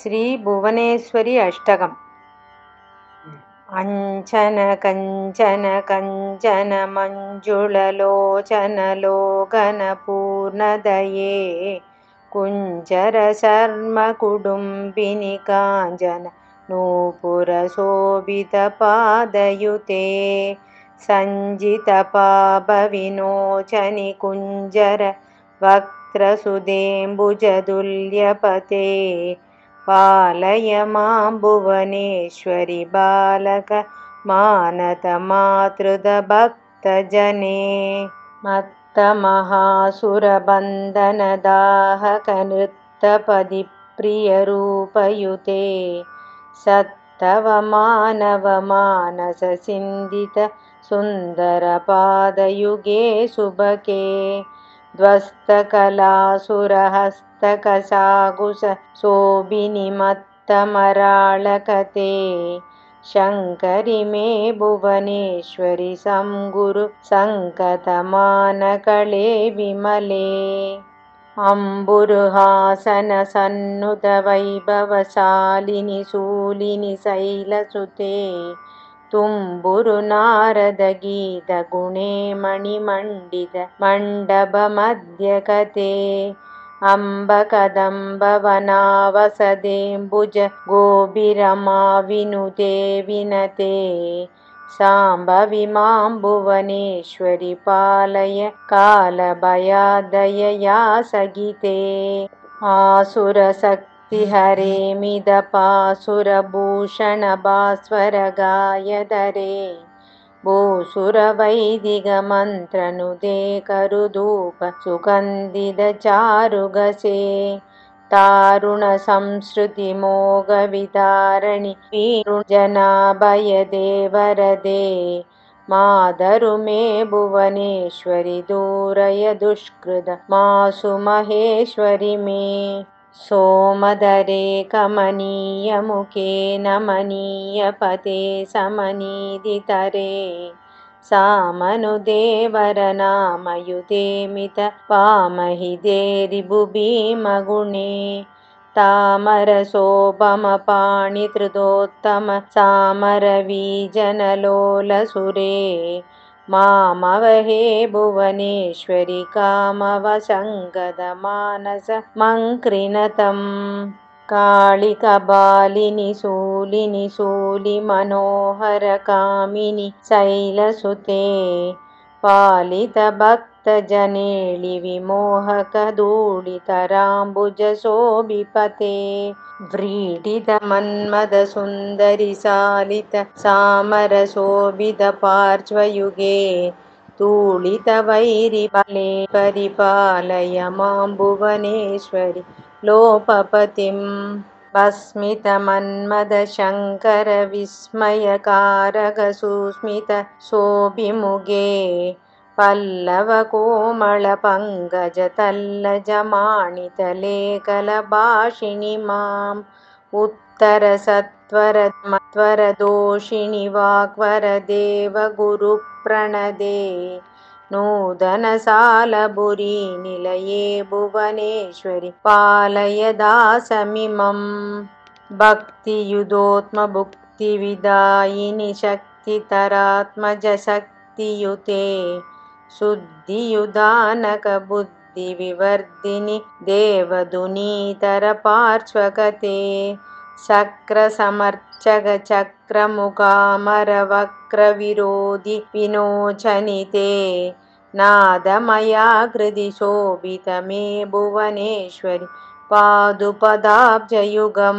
శ్రీ భువనేశ్వరి అష్టకం. అంచన కంచన కంచన మంజుళలోచనలో ఘనపూర్ణదయే కుంజర శర్మ కుడుంబిని కాంజన నూపుర శోభిత పాదయుతే సంజిత పాప వినోచని కుంజర వక్త్రసుధేంబుజదుల్యపతే పాలయ మాం భువనేశ్వరి బాలక మానత మాతృద భక్తజనే మత్త మహాసురబంధన దాహక నృత్తపది ప్రియరూపయుతే సత్తవ మానవ మానస సిందిత సుందర పాదయుగే శుభకే ధ్వస్తకలాసురహస్తకశాగుస శోభిని మత్తమరాళకతే శంకరి మే భువనేశ్వరి సంగురు సంకతమానకళే విమలే అంబురుహాసన సన్నుత వైభవశాలిని శూలిని శైలసుతే తుంబురు నారద గీత గుణే మణిమండిత మండప మధ్యకతే అంబ కదంబ వనావసదేంబుజ గోభిరమా వినుతే వినతే సాంబవి మాం భువనేశ్వరి పాలయ కాలభయాదయయా సగితే ఆసుర హరేమిద పాసుర భూషణ భాస్వర గాయధరే భూసుర వైదిక మంత్రనుదే కరుధూప సుగంధిద చారుగసే తారుణ సంస్కృతి మోగ విదారణి జనాభయ దేవరదే మాదరు మే భువనేశ్వరి దూరయ దుష్కృత మాసు మహేశ్వరి మే సోమదరే కమనీయముఖే నమనీయపతే సమనీదితరే సామనుదేవరనామయుతే మిత పామహి దేరిభుభీమగుణే తామర శోభమ పాణిత్రుదోత్తమ సామర వీజనలోలసురే మామవహే భువనేశ్వరి కామవశంగద మానస మంక్రిణతం కాళిక బాలిని శూలి మనోహర కామిని శైలసుతే పాలిత భక్త జనేళి విమోహక దూళితరాంబుజ శోభిపతే వ్రీడిత మన్మద సుందరి సాలిత సామర శోభిత పార్శ్వయుగే తూళిత వైరి బలే పరిపాలయ మాం భువనేశ్వరి లోపపతిం భస్మిత మన్మద శంకర విస్మయకారక సుస్మిత శోభిముగే పల్లవ కోమళ పంకజ తల్లజ మాణిత లేఖల భాషిణి మాం ఉత్తర సత్వర మత్వర దోషిణి వాగ్వర దేవ గురు ప్రణదే నూతన సాలబురి నిలయే భువనేశ్వరి పాలయ దాసమిమం భక్తియుదోత్మ భుక్తి విదాయిని శక్తితరాత్మజ శక్తియుతే శుద్ధియుదానక బుద్ధి వివర్ధిని దేవదునీతర పార్శ్వకతే శక్ర సమర్చక చక్రముఖామర వక్ర విరోధి వినోచనితే నాదమయాకృతి శోభిత మే భువనేశ్వరి పాదుపదాబ్జయుగం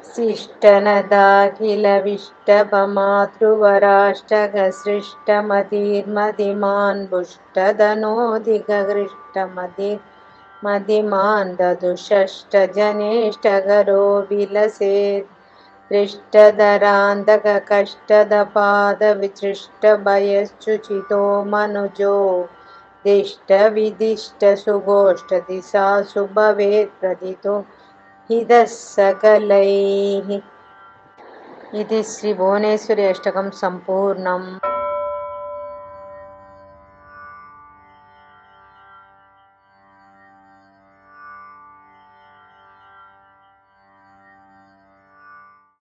శిష్టనదాఖిల విష్టపమాతృవరాష్టక సృష్టమతిర్మతిమాన్ పుష్టదనోదిగృష్టమతిర్మతిమాన్ దదుషష్ట జనేష్టగరో విలసేత్ దృష్టధరాంతక కష్టద పాద విచృష్ట భయశ్చుచితో మనుజో దిష్ట విదిష్ట సుగోష్ఠ దిశాసు భవేత్ ప్రదితో హితః సకలైః. ఇది శ్రీ భువనేశ్వరి అష్టకం సంపూర్ణం.